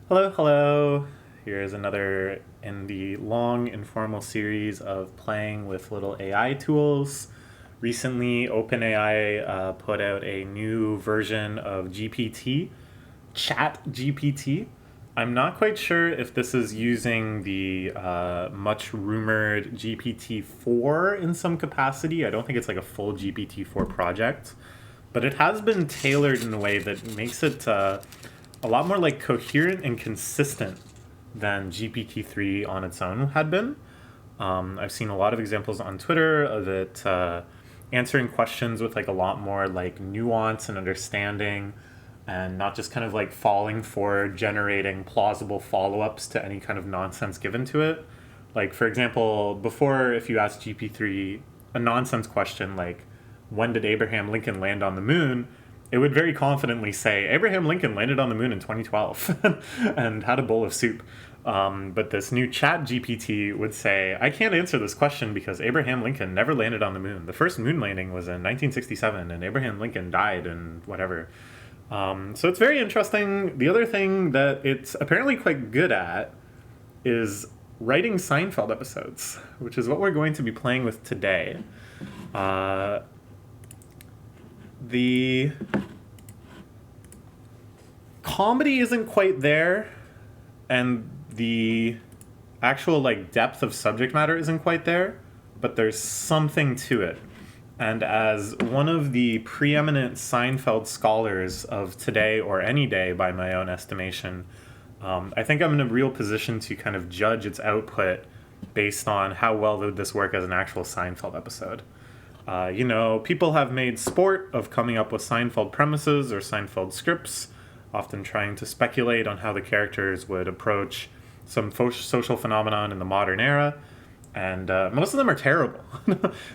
Hello, hello. Here's another in the long informal series of playing with little AI tools. Recently, OpenAI put out a new version of GPT, ChatGPT. I'm not quite sure if this is using the much rumored GPT-4 in some capacity. I don't think it's like a full GPT-4 project, but it has been tailored in a way that makes it a lot more like coherent and consistent than GPT-3 on its own had been. I've seen a lot of examples on Twitter of it answering questions with like a lot more like nuance and understanding, and not just kind of like falling for generating plausible follow-ups to any kind of nonsense given to it. Like, for example, before, if you ask GP3 a nonsense question like, when did Abraham Lincoln land on the moon? It would very confidently say, Abraham Lincoln landed on the moon in 2012 and had a bowl of soup. But this new chat GPT would say, I can't answer this question because Abraham Lincoln never landed on the moon. The first moon landing was in 1967 and Abraham Lincoln died in whatever. So it's very interesting. The other thing that it's apparently quite good at is writing Seinfeld episodes, which is what we're going to be playing with today. The comedy isn't quite there, and the actual like depth of subject matter isn't quite there, but there's something to it. And as one of the preeminent Seinfeld scholars of today or any day, by my own estimation, I think I'm in a real position to kind of judge its output based on how well would this work as an actual Seinfeld episode. People have made sport of coming up with Seinfeld premises or Seinfeld scripts, often trying to speculate on how the characters would approach some social phenomenon in the modern era. And most of them are terrible.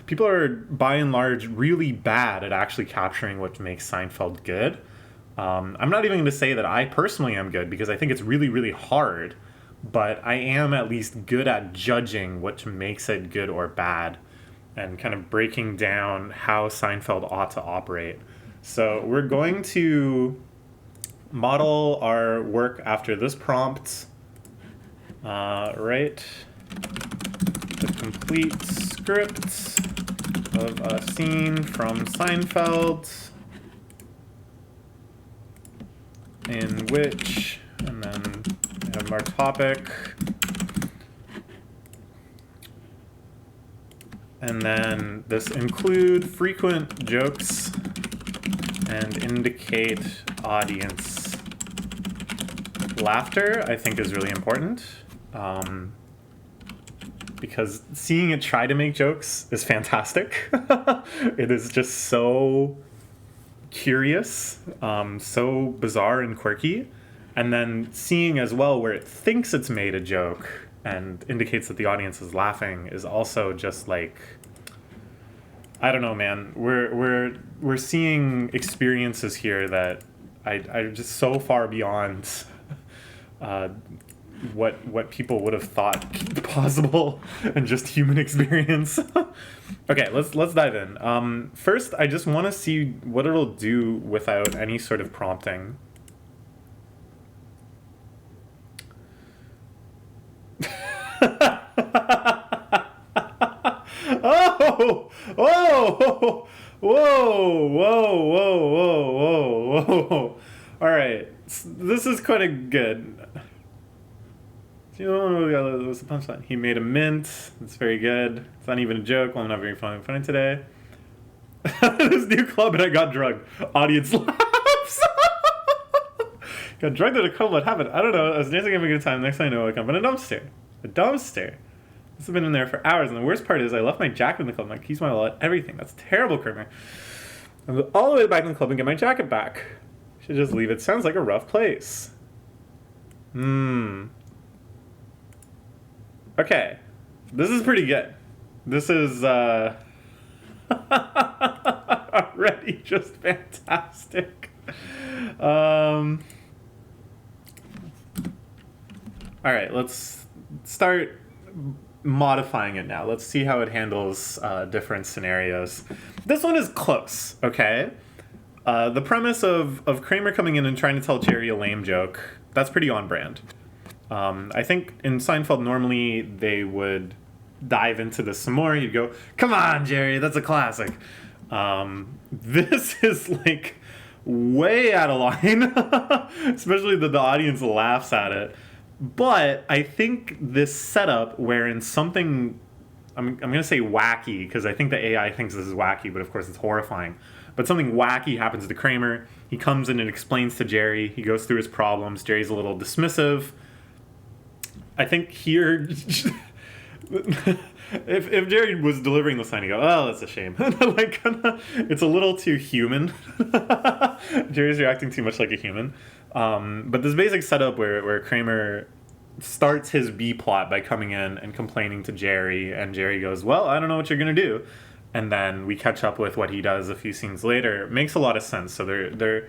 People are, by and large, really bad at actually capturing what makes Seinfeld good. I'm not even going to say that I personally am good, because I think it's really, really hard. But I am at least good at judging what makes it good or bad, and kind of breaking down how Seinfeld ought to operate. So we're going to model our work after this prompt. Write the complete script of a scene from Seinfeld in which, and then we have our topic, and then this include frequent jokes and indicate audience. Laughter, I think, is really important, because seeing it try to make jokes is fantastic. It is just so curious, so bizarre and quirky. And then seeing as well where it thinks it's made a joke and indicates that the audience is laughing is also just like, I don't know, man. We're seeing experiences here that are just so far beyond what people would have thought possible and just human experience. Okay, let's dive in. First, I just want to see what it'll do without any sort of prompting. Oh! Whoa! Whoa! Whoa! Whoa! Whoa! Whoa! All right, this is quite a good. What's the punchline? He made a mint. It's very good. It's not even a joke. Well, I'm not very funny today. This new club and I got drugged. Audience laughs. Got drugged at a club. What happened? I don't know. I was dancing, having a good time. Next thing I know, I come in a dumpster. A dumpster. This has been in there for hours, and the worst part is I left my jacket in the club, my keys, my wallet, everything. That's terrible, Kramer. I go all the way back in the club and get my jacket back. Should just leave it. Sounds like a rough place. Okay. This is pretty good. This is already just fantastic. All right, let's start modifying it now. Let's see how it handles different scenarios. This one is close, okay? The premise of Kramer coming in and trying to tell Jerry a lame joke, that's pretty on brand. I think in Seinfeld, normally they would dive into this some more. You'd go, come on, Jerry, that's a classic. This is like way out of line, especially that the audience laughs at it. But I think this setup wherein something, I'm going to say wacky, because I think the AI thinks this is wacky, but of course it's horrifying. But something wacky happens to Kramer. He comes in and explains to Jerry. He goes through his problems. Jerry's a little dismissive. I think here, if Jerry was delivering this line, he'd go, oh, that's a shame. Like, it's a little too human. Jerry's reacting too much like a human. But this basic setup where Kramer starts his B plot by coming in and complaining to Jerry, and Jerry goes, well, I don't know what you're going to do. And then we catch up with what he does a few scenes later. It makes a lot of sense. So they're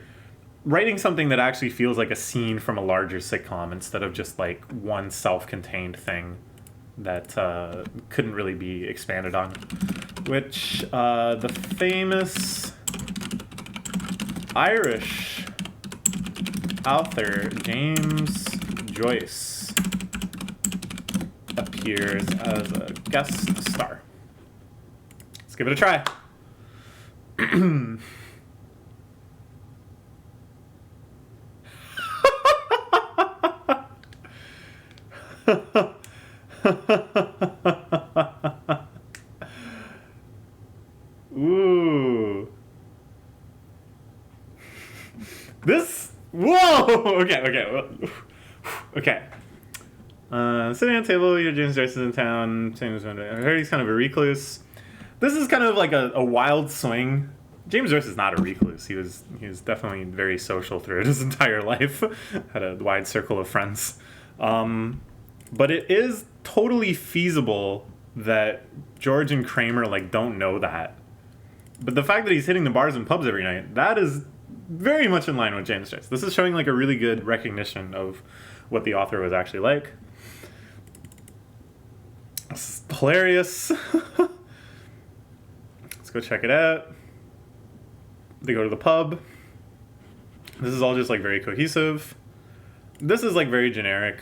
writing something that actually feels like a scene from a larger sitcom instead of just like one self-contained thing that couldn't really be expanded on. Which the famous Irish author James Joyce appears as a guest star. Let's give it a try. Ooh. This. Whoa! Okay. Sitting at a table, James Joyce is in town. I heard he's kind of a recluse. This is kind of like a wild swing. James Joyce is not a recluse. He was definitely very social throughout his entire life. Had a wide circle of friends. But it is totally feasible that George and Kramer like don't know that. But the fact that he's hitting the bars and pubs every night, that is very much in line with James Joyce. This is showing like a really good recognition of what the author was actually like. This is hilarious. Let's go check it out. They go to the pub. This is all just like very cohesive. This is like very generic.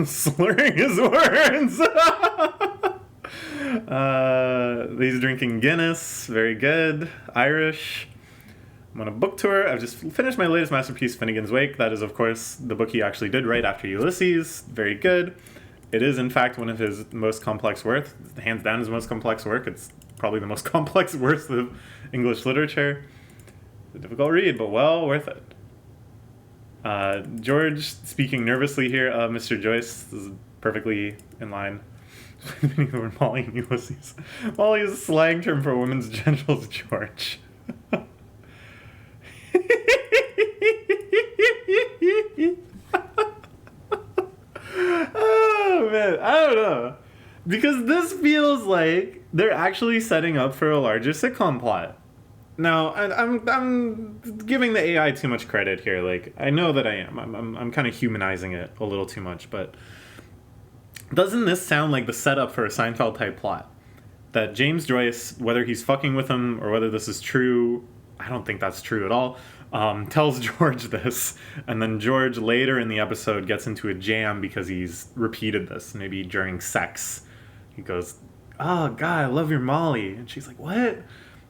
Slurring his words. He's drinking Guinness. Very good. Irish. I'm on a book tour. I've just finished my latest masterpiece, Finnegan's Wake. That is, of course, the book he actually did right after Ulysses. Very good. It is, in fact, one of his most complex work. Hands down his most complex work. It's probably the most complex works of English literature. It's a difficult read, but well worth it. George speaking nervously here of Mr. Joyce. This is perfectly in line. The word Molly and Ulysses. Molly is a slang term for women's genitals, George. Oh man, I don't know. Because this feels like they're actually setting up for a larger sitcom plot. Now, I'm giving the AI too much credit here. Like, I know that I am. I'm kind of humanizing it a little too much, but doesn't this sound like the setup for a Seinfeld type plot? That James Joyce, whether he's fucking with him or whether this is true, I don't think that's true at all, tells George this, and then George later in the episode gets into a jam because he's repeated this, maybe during sex. He goes, oh, God, I love your Molly. And she's like, what?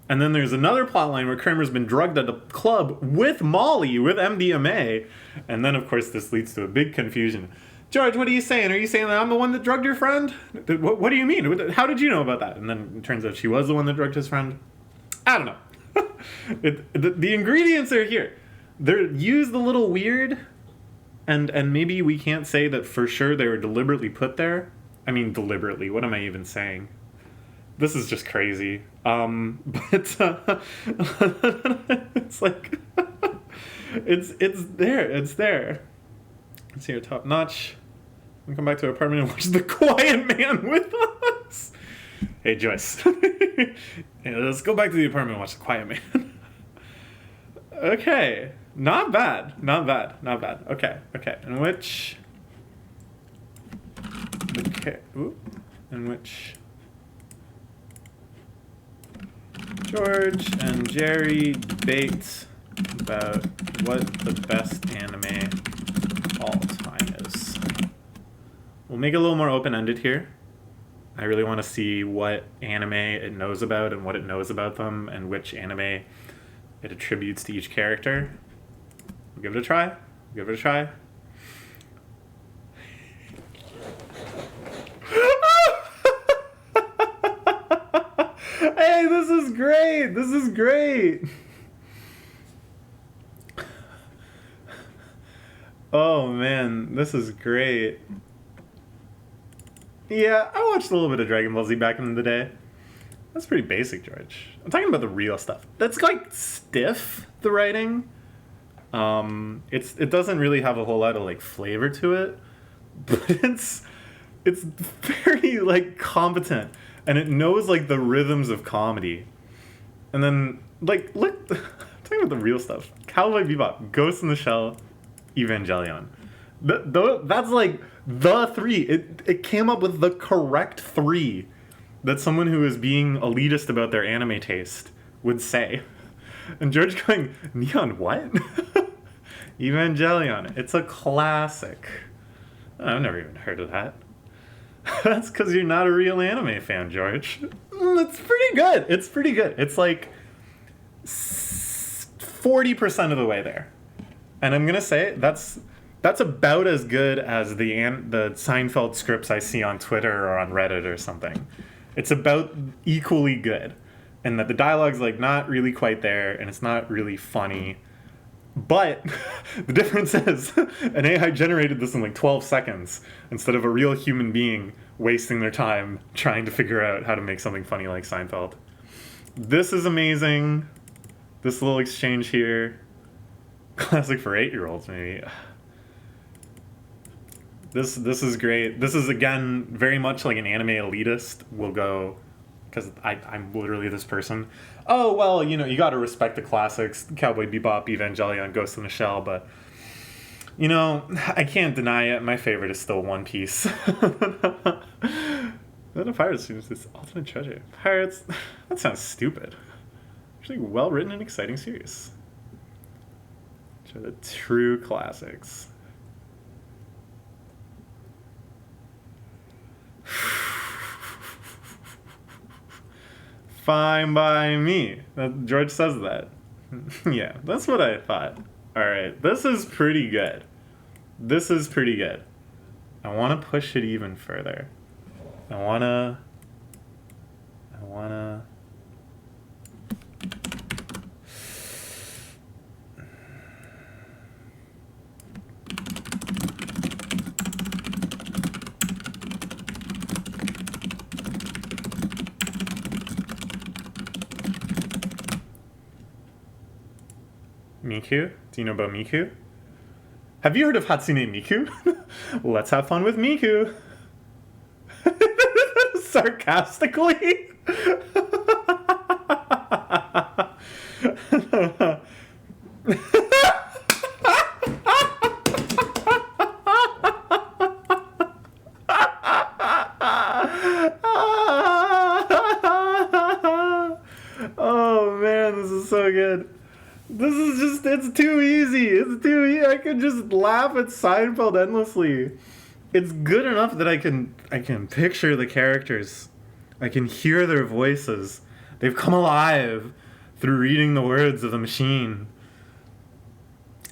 And then there's another plotline where Kramer's been drugged at a club with Molly, with MDMA. And then, of course, this leads to a big confusion. George, what are you saying? Are you saying that I'm the one that drugged your friend? What do you mean? How did you know about that? And then it turns out she was the one that drugged his friend. I don't know. The ingredients are here. They're used a little weird. And maybe we can't say that for sure they were deliberately put there. I mean, deliberately. What am I even saying? This is just crazy. But it's like it's there. It's there. It's here, top notch. We come back to our apartment and watch The Quiet Man with us. Hey, Joyce. Yeah, let's go back to the apartment and watch The Quiet Man. Okay. Not bad. Not bad. Not bad. Okay. Okay. In which... Okay. Ooh. In which... George and Jerry debate about what the best anime all time is. We'll make it a little more open-ended here. I really want to see what anime it knows about and what it knows about them and which anime it attributes to each character. We'll give it a try. Give it a try. Hey, this is great. This is great. Oh man, this is great. Yeah, I watched a little bit of Dragon Ball Z back in the day. That's pretty basic, George. I'm talking about the real stuff. That's like stiff, the writing. It doesn't really have a whole lot of like flavor to it, but it's very like competent, and it knows like the rhythms of comedy. And then like look, talking about the real stuff. Cowboy Bebop, Ghost in the Shell, Evangelion. That's like the three. It came up with the correct three that someone who is being elitist about their anime taste would say. And George going, Neon what? Evangelion. It's a classic. I've never even heard of that. That's because you're not a real anime fan, George. It's pretty good. It's pretty good. It's like 40% of the way there. And I'm going to say that's about as good as the Seinfeld scripts I see on Twitter or on Reddit or something. It's about equally good. And that the dialogue's like not really quite there, and it's not really funny. But the difference is an AI generated this in like 12 seconds instead of a real human being wasting their time trying to figure out how to make something funny like Seinfeld. This is amazing. This little exchange here. Classic for 8-year-olds, maybe. This is great. This is, again, very much like an anime elitist will go, because I'm literally this person. Oh, well, you know, you got to respect the classics, Cowboy Bebop, Evangelion, Ghost in the Shell, but, you know, I can't deny it. My favorite is still One Piece. Then a Pirates seems this ultimate treasure. Pirates, that sounds stupid. Actually, well-written and exciting series. Which are the true classics. Fine by me. George says that. Yeah, that's what I thought. Alright, this is pretty good. This is pretty good. I want to push it even further. I want to... Miku? Do you know about Miku? Have you heard of Hatsune Miku? Let's have fun with Miku. Sarcastically? Oh man, this is so good. This is just, it's too easy. It's too easy. I can just laugh at Seinfeld endlessly. It's good enough that I can picture the characters. I can hear their voices. They've come alive through reading the words of the machine.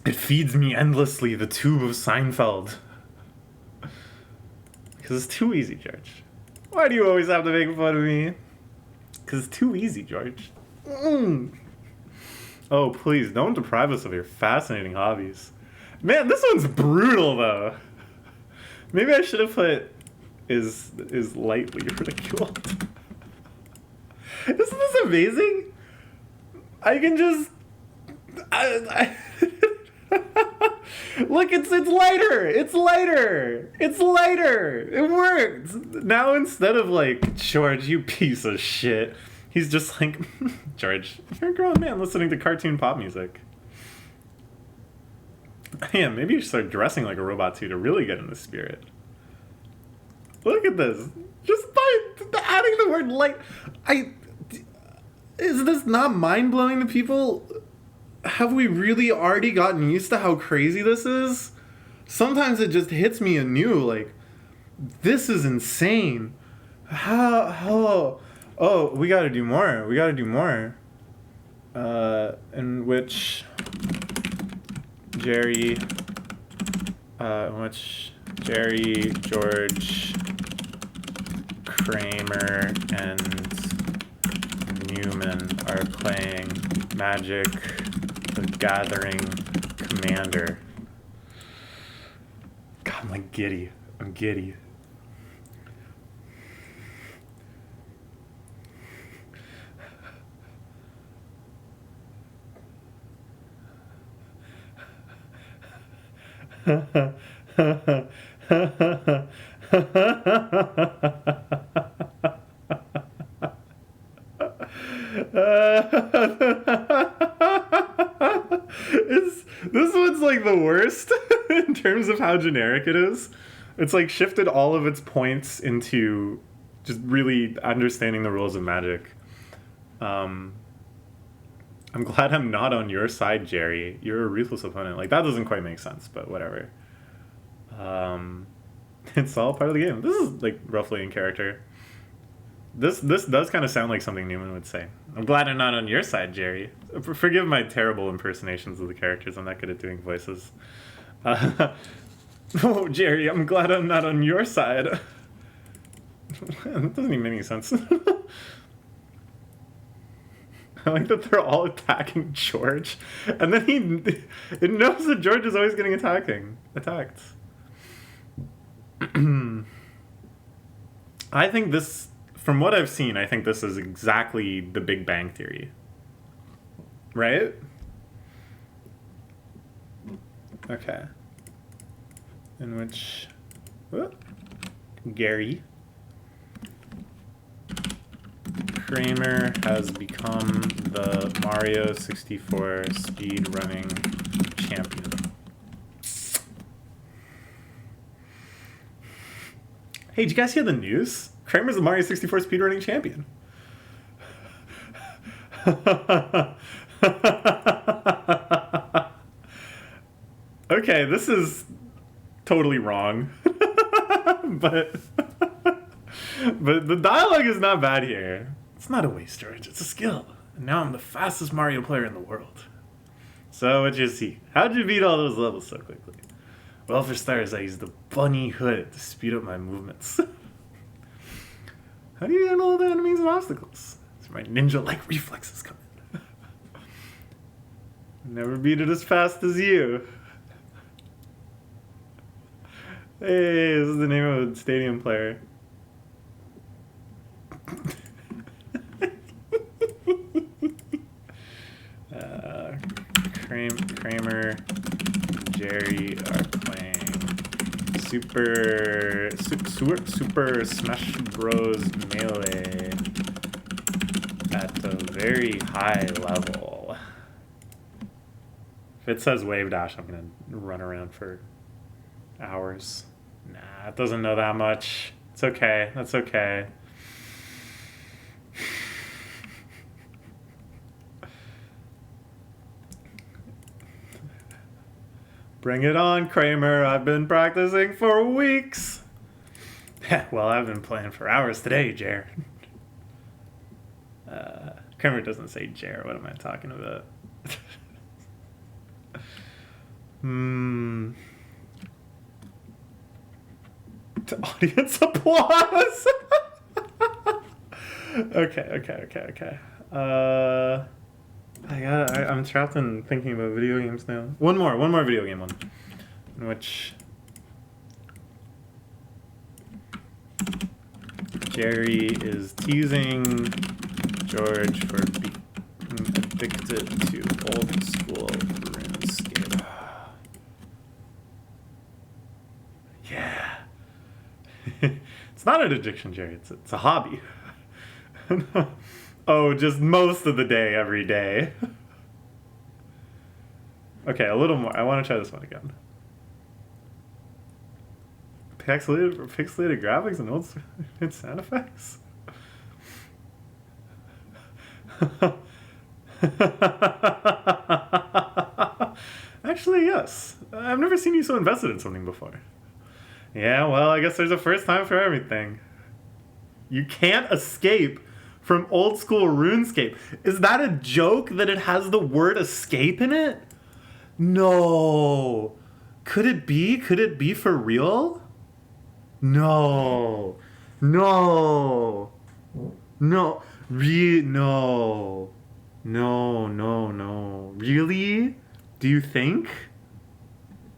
It feeds me endlessly, the tube of Seinfeld. Because it's too easy, George. Why do you always have to make fun of me? Because it's too easy, George. Oh, please, don't deprive us of your fascinating hobbies. Man, this one's brutal, though. Maybe I should have put is lightly ridiculed. Isn't this amazing? I can just... Look, it's lighter! It's lighter! It's lighter! It works! Now instead of like, George, you piece of shit, he's just like, George, you're a grown man listening to cartoon pop music. Yeah, maybe you should start dressing like a robot too to really get in the spirit. Look at this. Just by adding the word light. Is this not mind-blowing to people? Have we really already gotten used to how crazy this is? Sometimes it just hits me anew, like, this is insane. Oh, we gotta do more. In which Jerry, George, Kramer, and Newman are playing Magic the Gathering Commander. God, I'm like giddy. I'm giddy. This one's like the worst in terms of how generic it is. It's like shifted all of its points into just really understanding the rules of Magic. I'm glad I'm not on your side, Jerry. You're a ruthless opponent. Like, that doesn't quite make sense, but whatever. It's all part of the game. This is like roughly in character. This does kind of sound like something Newman would say. I'm glad I'm not on your side, Jerry. Forgive my terrible impersonations of the characters. I'm not good at doing voices. Oh, Jerry, I'm glad I'm not on your side. That doesn't even make any sense. I like that they're all attacking George. And then it knows that George is always getting attacked. I think this, from what I've seen, I think this is exactly the Big Bang Theory. Right? Okay. In which Gary Kramer has become the Mario 64 speedrunning champion. Hey, did you guys hear the news? Kramer's the Mario 64 speedrunning champion. Okay, this is totally wrong. but the dialogue is not bad here. It's not a waste, George. It's a skill. And now I'm the fastest Mario player in the world. So, what'd you see? How'd you beat all those levels so quickly? Well, for starters, I used the bunny hood to speed up my movements. How do you handle the enemies and obstacles? That's where my ninja-like reflexes come in. Never beat it as fast as you. Hey, this is the name of a stadium player. Kramer, Jerry are playing Super Smash Bros. Melee at a very high level. If it says Wave Dash, I'm gonna run around for hours. Nah, it doesn't know that much. It's okay. That's okay. Bring it on, Kramer. I've been practicing for weeks. Well, I've been playing for hours today, Jer. Kramer doesn't say Jer. What am I talking about? To audience applause. Okay. I'm trapped in thinking about video games now. One more video game one. In which Jerry is teasing George for being addicted to old school RuneScape. Yeah. It's not an addiction, Jerry. It's a hobby. Oh, just most of the day, every day. Okay, a little more. I want to try this one again. Pixelated graphics and old sound effects? Actually, yes. I've never seen you so invested in something before. Yeah, well, I guess there's a first time for everything. You can't escape from old school RuneScape. Is that a joke that it has the word escape in it? No. Could it be? Could it be for real? No. No. No. No. No, no, no. Really? Do you think?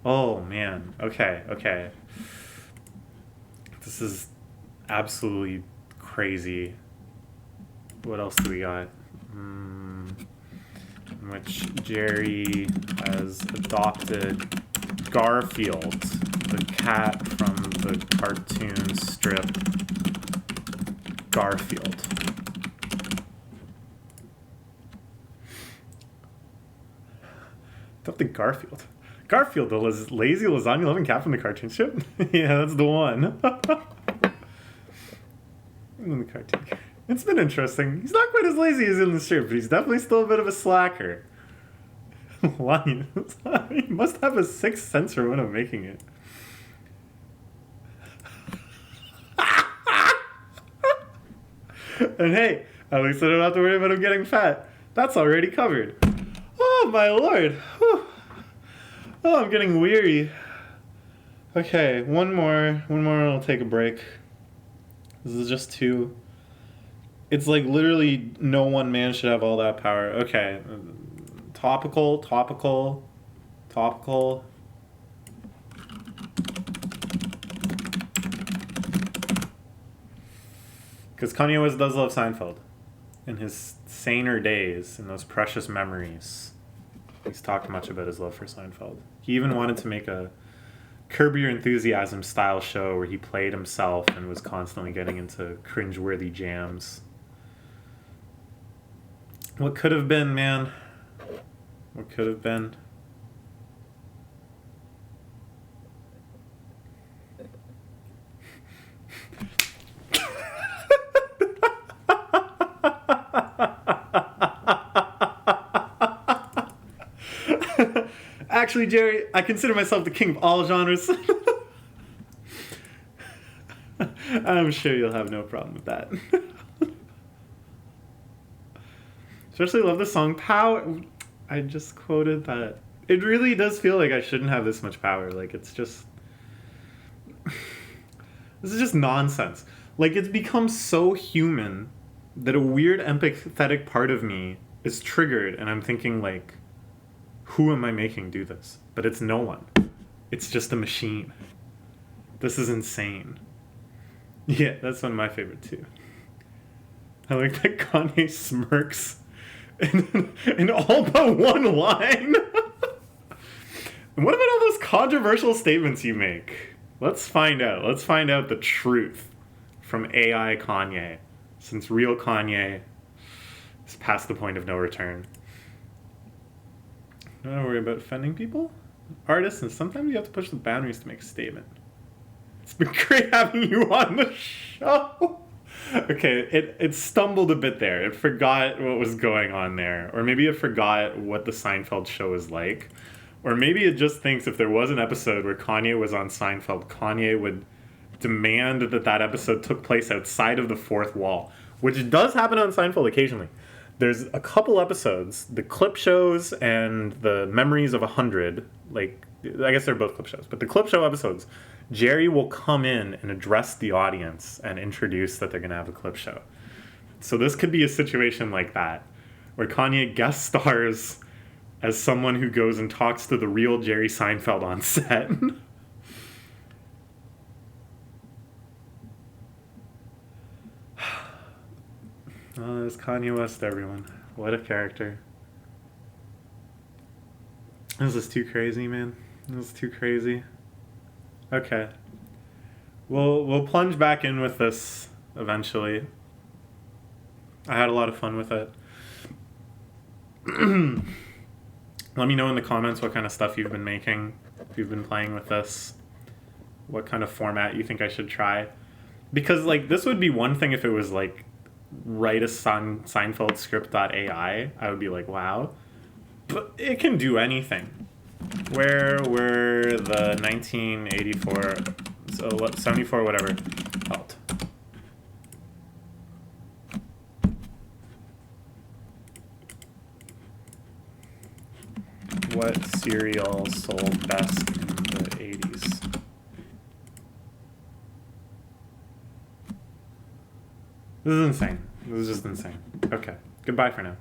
Oh, man. Okay, okay. This is absolutely crazy. What else do we got? In which Jerry has adopted Garfield, the cat from the cartoon strip Garfield. Adopted Garfield. Garfield, the lazy lasagna-loving cat from the cartoon strip? Yeah, that's the one. In the cartoon. It's been interesting. He's not quite as lazy as in the strip, but he's definitely still a bit of a slacker. Why? He must have a sixth sense for when I'm making it. And hey, at least I don't have to worry about him getting fat. That's already covered. Oh my lord. Whew. Oh, I'm getting weary. Okay, one more and I'll take a break. This is just two. It's like literally no one man should have all that power. Okay. Topical. Because Kanye West does love Seinfeld. In his saner days, in those precious memories, he's talked much about his love for Seinfeld. He even wanted to make a Curb Your Enthusiasm style show where he played himself and was constantly getting into cringeworthy jams. What could have been, man? What could have been? Actually, Jerry, I consider myself the king of all genres. I'm sure you'll have no problem with that. Especially love the song Power. I just quoted that. It really does feel like I shouldn't have this much power. Like, it's just... This is just nonsense. Like, it's become so human that a weird empathetic part of me is triggered, and I'm thinking, like, who am I making do this? But it's no one. It's just a machine. This is insane. Yeah, that's one of my favorite too. I like that Kanye smirks in all but one line. And what about all those controversial statements you make? Let's find out. Let's find out the truth from AI Kanye, since real Kanye is past the point of no return. Don't worry about offending people, artists, and sometimes you have to push the boundaries to make a statement. It's been great having you on the show. Okay, it stumbled a bit there. It forgot what was going on there. Or maybe it forgot what the Seinfeld show is like. Or maybe it just thinks if there was an episode where Kanye was on Seinfeld, Kanye would demand that that episode took place outside of the fourth wall, which does happen on Seinfeld occasionally. There's a couple episodes, the clip shows and the Memories of 100, like, I guess they're both clip shows, but the clip show episodes, Jerry will come in and address the audience and introduce that they're going to have a clip show. So this could be a situation like that, where Kanye guest stars as someone who goes and talks to the real Jerry Seinfeld on set. Oh, there's Kanye West, everyone. What a character. This is too crazy, man. This is too crazy. Okay. We'll plunge back in with this eventually. I had a lot of fun with it. Let me know in the comments what kind of stuff you've been making, if you've been playing with this, what kind of format you think I should try. Because, like, this would be one thing if it was, like, write a Seinfeld script.ai, I would be like, wow. But it can do anything. Where were the 1984, so 74, whatever, held? What cereal sold best in the 80s? This is insane. This is just insane. Okay. Goodbye for now.